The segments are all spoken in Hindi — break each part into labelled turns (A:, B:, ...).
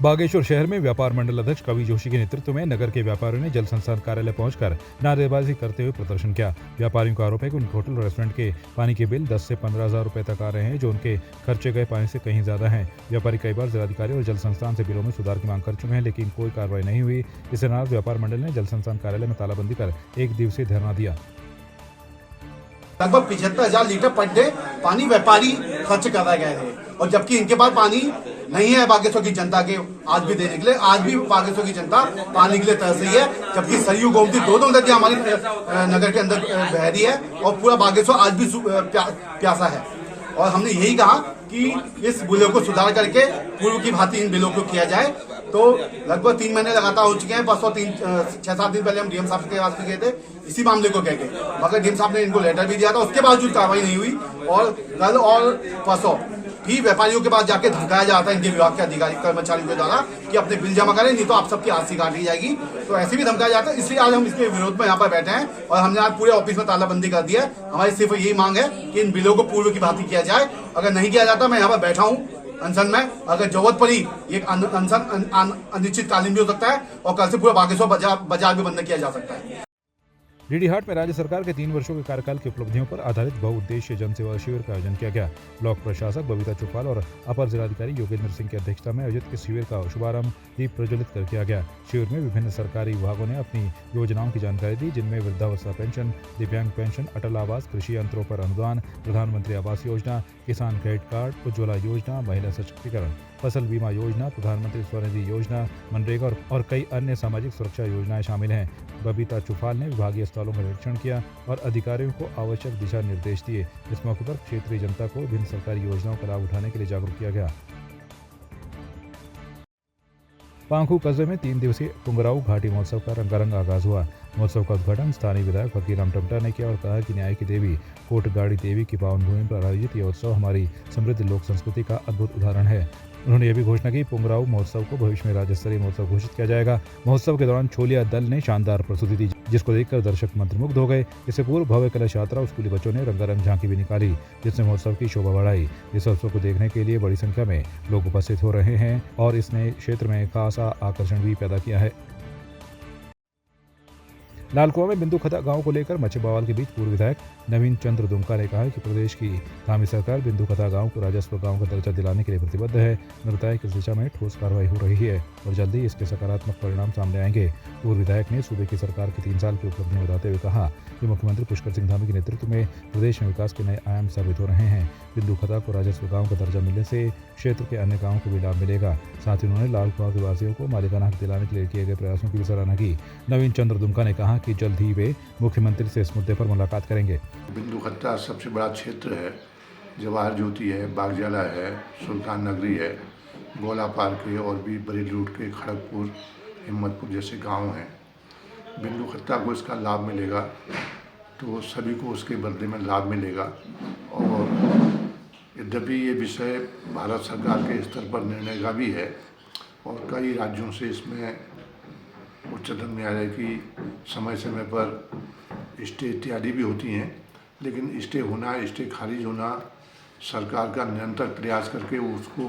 A: बागेश्वर शहर में व्यापार मंडल अध्यक्ष कवि जोशी के नेतृत्व में नगर के व्यापारियों ने जल संस्थान कार्यालय पहुंचकर नारेबाजी करते हुए प्रदर्शन किया। व्यापारियों का आरोप है कि उनके होटल और रेस्टोरेंट के पानी के बिल 10 से 15,000 रुपए तक आ रहे हैं, जो उनके खर्चे गए पानी से कहीं ज्यादा हैं। व्यापारी कई बार जिलाधिकारी और जल संस्थान से बिलों में सुधार की मांग कर चुके हैं, लेकिन कोई कार्रवाई नहीं हुई। इससे नाराज व्यापार मंडल ने जल संस्थान कार्यालय में तालाबंदी कर 1 दिवसीय धरना दिया।
B: लगभग 75,000 लीटर पर डे पानी व्यापारी खर्च कर रहे गए थे, और जबकि इनके पास पानी नहीं है बागेश्वर की जनता के आज भी देने के लिए। आज भी बागेश्वर की जनता पानी के लिए तरस रही है, जबकि सरयू गोमती दोनों नदियां हमारी नगर के अंदर बह रही है और पूरा बागेश्वर आज भी प्यासा है। और हमने यही कहा कि इस बिलों को सुधार करके पूर्व की भांति इन बिलों को किया जाए। तो लगभग 3 महीने लगातार हो चुके हैं। 6-7 दिन पहले हम डीएम साहब के पास गए थे इसी मामले को कह के, मगर डीएम साहब ने इनको लेटर भी दिया था, उसके बावजूद कार्रवाई नहीं हुई। और कल और परसों भी व्यापारियों के पास जाके धमकाया जाता है इनके विभाग के अधिकारी कर्मचारियों के द्वारा कि अपने बिल जमा करें, नहीं तो आप सबकी आरसी काट ली जाएगी। तो ऐसे भी धमकाया जाता है। इसलिए आज हम इसके विरोध में यहाँ पर बैठे हैं और हमने आज पूरे ऑफिस में तालाबंदी कर दी है। हमारी सिर्फ यही मांग है कि इन बिलों को पूर्व की भांति किया जाए। अगर नहीं किया जाता, मैं यहाँ पर बैठा हूँ अनशन में, अगर जरूरत पड़ी एक अनशन अनिश्चितकालीन भी हो सकता है और कल से पूरा बागेश्वर बाजार भी बंद किया जा सकता है।
A: डीडी हाट में राज्य सरकार के 3 वर्षों के कार्यकाल की उपलब्धियों पर आधारित बहुउद्देशीय जनसेवा शिविर का आयोजन किया गया। ब्लॉक प्रशासक बबीता चुफाल और अपर जिलाधिकारी योगेंद्र सिंह की अध्यक्षता में आयोजित इस शिविर का शुभारंभ दीप प्रज्वलित कर किया गया। शिविर में विभिन्न सरकारी विभागों ने अपनी योजनाओं की जानकारी दी, जिनमें वृद्धावस्था पेंशन, दिव्यांग पेंशन, अटल आवास, कृषि यंत्रों पर अनुदान, प्रधानमंत्री आवास योजना, किसान क्रेडिट कार्ड, उज्ज्वला योजना, महिला सशक्तिकरण, फसल बीमा योजना, प्रधानमंत्री स्वनिधि योजना, मनरेगा और कई अन्य सामाजिक सुरक्षा योजनाएं शामिल हैं। बबीता चुफाल ने विभागीय स्थलों का निरीक्षण किया और अधिकारियों को आवश्यक दिशा निर्देश दिए। इस मौके पर क्षेत्रीय जनता को विभिन्न सरकारी योजनाओं का लाभ उठाने के लिए जागरूक किया गया। पांखू कस्बे में 3 दिवसीय पुंगराऊ घाटी महोत्सव का रंगारंग आगाज हुआ। महोत्सव का उद्घाटन स्थानीय विधायक फकीराम टमटा ने किया और कहा कि न्याय की देवी कोटगाड़ी देवी की पावन भूमि पर आयोजित यह उत्सव हमारी समृद्ध लोक संस्कृति का अद्भुत उदाहरण है। उन्होंने यह भी घोषणा की पुंगराऊ महोत्सव को भविष्य में राज्य स्तरीय महोत्सव घोषित किया जाएगा। महोत्सव के दौरान छोलिया दल ने शानदार प्रस्तुति दी, जिसको देखकर दर्शक मंत्रमुग्ध हो गए। इससे पूर्व भव्य कलश यात्रा और स्कूली बच्चों ने रंगारंग झांकी भी निकाली, जिसने महोत्सव की शोभा बढ़ाई। इस उत्सव को देखने के लिए बड़ी संख्या में लोग उपस्थित हो रहे हैं और इसने क्षेत्र में खासा आकर्षण भी पैदा किया है। लालकुआं में बिंदु खता गांव को लेकर मचे बवाल के बीच पूर्व विधायक नवीन चंद्र दुमका ने कहा कि प्रदेश की धामी सरकार बिंदु खता गांव को राजस्व गांव का दर्जा दिलाने के लिए प्रतिबद्ध है। उन्होंने बताया कि इस दिशा में ठोस कार्रवाई हो रही है और जल्द ही इसके सकारात्मक परिणाम सामने आएंगे। पूर्व विधायक ने सूबे की सरकार की 3 साल की उपलब्धियां बताते हुए कहा कि मुख्यमंत्री पुष्कर सिंह धामी के नेतृत्व में प्रदेश में विकास के नए आयाम साबित हो रहे हैं। बिंदु खता को राजस्व गांव का दर्जा मिलने से क्षेत्र के अन्य गांवों को भी लाभ मिलेगा। साथ ही उन्होंने लालकुआं के वासियों को मालिकाना हक दिलाने के लिए किए गए प्रयासों की भी सराहना की। नवीन चंद्र दुमका ने कहा कि जल्द ही वे मुख्यमंत्री से इस मुद्दे पर मुलाकात करेंगे।
C: बिंदु खत्ता सबसे बड़ा क्षेत्र है। जवाहर ज्योति है, बागजाला है, सुल्तान नगरी है, गोला पार्क है और भी बड़ी लूट के खड़गपुर, हिम्मतपुर जैसे गांव हैं। बिंदु खत्ता को इसका लाभ मिलेगा तो सभी को उसके बदले में लाभ मिलेगा। और यद्यपि ये विषय भारत सरकार के स्तर पर निर्णय का भी है और कई राज्यों से इसमें उच्चतम न्यायालय की समय समय पर स्टे इत्यादि भी होती हैं, लेकिन स्टे होना, स्टे खारिज होना सरकार का निरंतर प्रयास करके उसको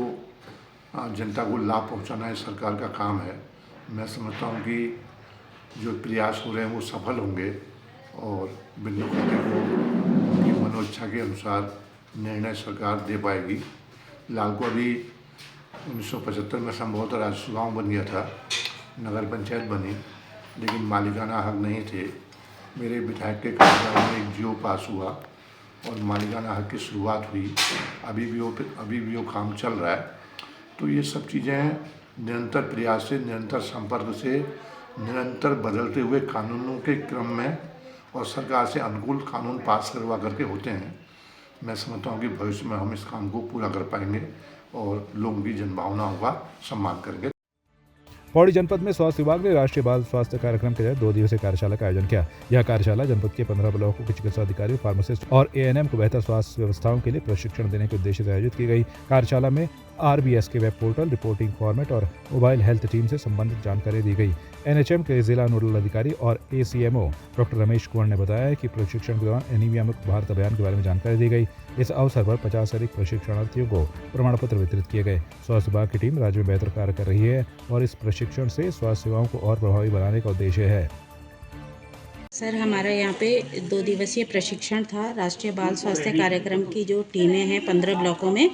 C: जनता को लाभ पहुंचाना है सरकार का काम है। मैं समझता हूं कि जो प्रयास हो रहे हैं वो सफल होंगे और बिंदु खत्ते को उनकी मनोइच्छा के अनुसार निर्णय सरकार दे पाएगी। लालकुआं भी 1975 में संभवतः राजस्व गाँव बन गया था, नगर पंचायत बनी, लेकिन मालिकाना हक नहीं थे। मेरे विधायक के कार्यकाल में एक जीओ पास हुआ और मालिकाना हक की शुरुआत हुई। अभी भी वो काम चल रहा है। तो ये सब चीज़ें निरंतर प्रयास से, निरंतर संपर्क से, निरंतर बदलते हुए कानूनों के क्रम में और सरकार से अनुकूल कानून पास करवा करके होते हैं। मैं समझता हूँ कि भविष्य में हम इस काम को पूरा कर पाएंगे और लोगों की जनभावनाओं का सम्मान करेंगे।
A: पौड़ी जनपद में स्वास्थ्य विभाग ने राष्ट्रीय बाल स्वास्थ्य कार्यक्रम के तहत 2 दिवसीय कार्यशाला का आयोजन किया। यह कार्यशाला जनपद के 15 ब्लॉकों के चिकित्सा अधिकारी, फार्मासिस्ट और एएनएम को बेहतर स्वास्थ्य व्यवस्थाओं के लिए प्रशिक्षण देने के उद्देश्य से आयोजित की गई। कार्यशाला में RBS के वेब पोर्टल, रिपोर्टिंग फॉर्मेट और मोबाइल हेल्थ टीम से संबंधित जानकारी दी गई। NHM के जिला नोडल अधिकारी और ACMO डॉक्टर रमेश कुंवर ने बताया कि प्रशिक्षण के दौरान एनीमिया मुक्त भारत अभियान के बारे में जानकारी दी गई। इस अवसर पर 50 से अधिक प्रशिक्षणार्थियों को प्रमाण पत्र वितरित किए गए। स्वास्थ्य विभाग की टीम राज्य में बेहतर कार्य कर रही है और इस प्रशिक्षण से स्वास्थ्य सेवाओं को और प्रभावी बनाने का उद्देश्य है।
D: सर, हमारा यहाँ पे 2 दिवसीय प्रशिक्षण था राष्ट्रीय बाल स्वास्थ्य कार्यक्रम की जो टीमें हैं 15 ब्लॉकों में,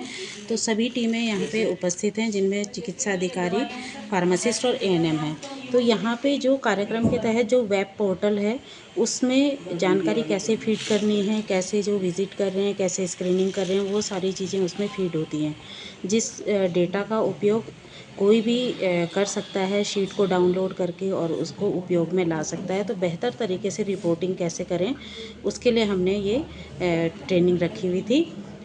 D: तो सभी टीमें यहाँ पे उपस्थित हैं जिनमें चिकित्सा अधिकारी, फार्मासिस्ट और ANM हैं। तो यहाँ पे जो कार्यक्रम के तहत जो वेब पोर्टल है उसमें जानकारी कैसे फीड करनी है, कैसे जो विज़िट कर रहे हैं, कैसे स्क्रीनिंग कर रहे हैं, वो सारी चीज़ें उसमें फीड होती हैं। जिस डेटा का उपयोग कोई भी कर सकता है, शीट को डाउनलोड करके और उसको उपयोग में ला सकता है। तो बेहतर तरीके से रिपोर्टिंग कैसे करें उसके लिए हमने ये ट्रेनिंग रखी हुई थी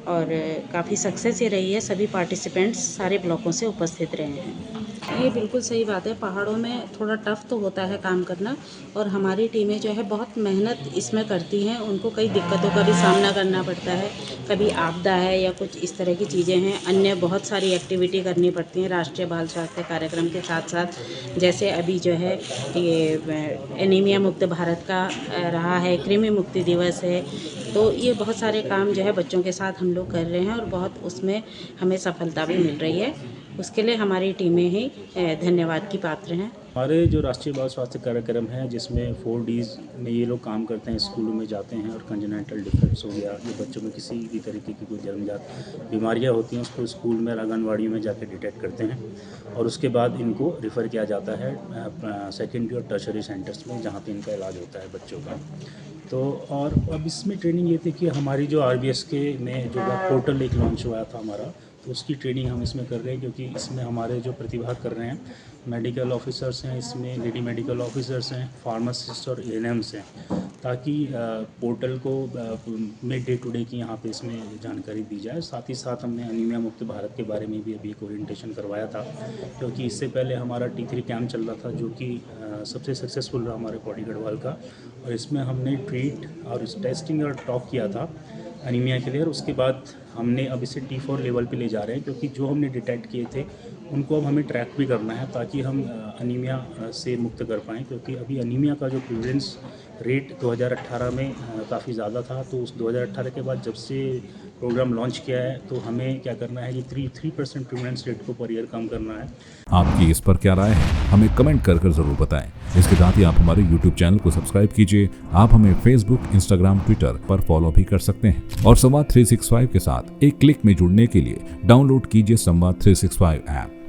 D: और काफ़ी सक्सेस ये रही है। सभी पार्टिसिपेंट्स सारे ब्लॉकों से उपस्थित रहे हैं। ये बिल्कुल सही बात है, पहाड़ों में थोड़ा टफ तो होता है काम करना और हमारी टीमें जो है बहुत मेहनत इसमें करती हैं। उनको कई दिक्कतों का भी सामना करना पड़ता है, कभी आपदा है या कुछ इस तरह की चीज़ें हैं, अन्य बहुत सारी एक्टिविटी करनी पड़ती हैं राष्ट्रीय बाल स्वास्थ्य कार्यक्रम के साथ साथ। जैसे अभी जो है ये एनीमिया मुक्त भारत का रहा है, कृमि मुक्ति दिवस है, तो ये बहुत सारे काम जो है बच्चों के साथ हम लोग कर रहे हैं और बहुत उसमें हमें सफलता भी मिल रही है। उसके लिए हमारी टीमें ही धन्यवाद की पात्र हैं।
E: हमारे जो राष्ट्रीय बाल स्वास्थ्य कार्यक्रम है जिसमें 4 Ds में ये लोग काम करते हैं, स्कूलों में जाते हैं और कंजेनाइटल डिफेक्ट्स हो गया, ये बच्चों में किसी भी तरीके की कोई जन्मजात बीमारियां होती हैं उसको स्कूल में, आंगनवाड़ी में जाके डिटेक्ट करते हैं और उसके बाद इनको रेफ़र किया जाता है सेकेंडरी और टर्शरी सेंटर्स में जहाँ पे इनका इलाज होता है बच्चों का। तो और अब इसमें ट्रेनिंग ये थी कि हमारी जो RBS के में जो पोर्टल एक लॉन्च हुआ था हमारा, तो उसकी ट्रेनिंग हम इसमें कर रहे हैं क्योंकि इसमें हमारे जो प्रतिभाग कर रहे हैं मेडिकल ऑफिसर्स हैं, इसमें लेडी मेडिकल ऑफिसर्स हैं, फार्मासिस्ट और ANMs हैं, ताकि पोर्टल को में डे टू डे की यहाँ पे इसमें जानकारी दी जाए। साथ ही साथ हमने एनीमिया मुक्त भारत के बारे में भी अभी एक ओरिएंटेशन करवाया था, क्योंकि इससे पहले हमारा T3 कैंप चल रहा था जो कि सबसे सक्सेसफुल रहा हमारे पौड़ी गढ़वाल का, और इसमें हमने ट्रीट और टेस्टिंग और टॉक किया था एनीमिया के लिए। और उसके बाद हमने अब इसे T4 लेवल पे ले जा रहे हैं क्योंकि जो हमने डिटेक्ट किए थे उनको अब हमें ट्रैक भी करना है ताकि हम एनीमिया से मुक्त कर पाएँ, क्योंकि अभी एनीमिया का जो प्रिवलेंस रेट 2018 में काफ़ी ज़्यादा था। तो उस 2018 के बाद जब से प्रोग्राम लॉन्च किया है तो हमें क्या करना है, ये 3% प्रिवलेंस रेट को पर ईयर कम करना है।
F: आपकी इस पर क्या राय है, हमें कमेंट कर जरूर बताएं। इसके साथ ही आप हमारे YouTube चैनल को सब्सक्राइब कीजिए। आप हमें Facebook, Instagram, Twitter पर फॉलो भी कर सकते हैं और संवाद 365 के साथ एक क्लिक में जुड़ने के लिए डाउनलोड कीजिए संवाद 365 ऐप।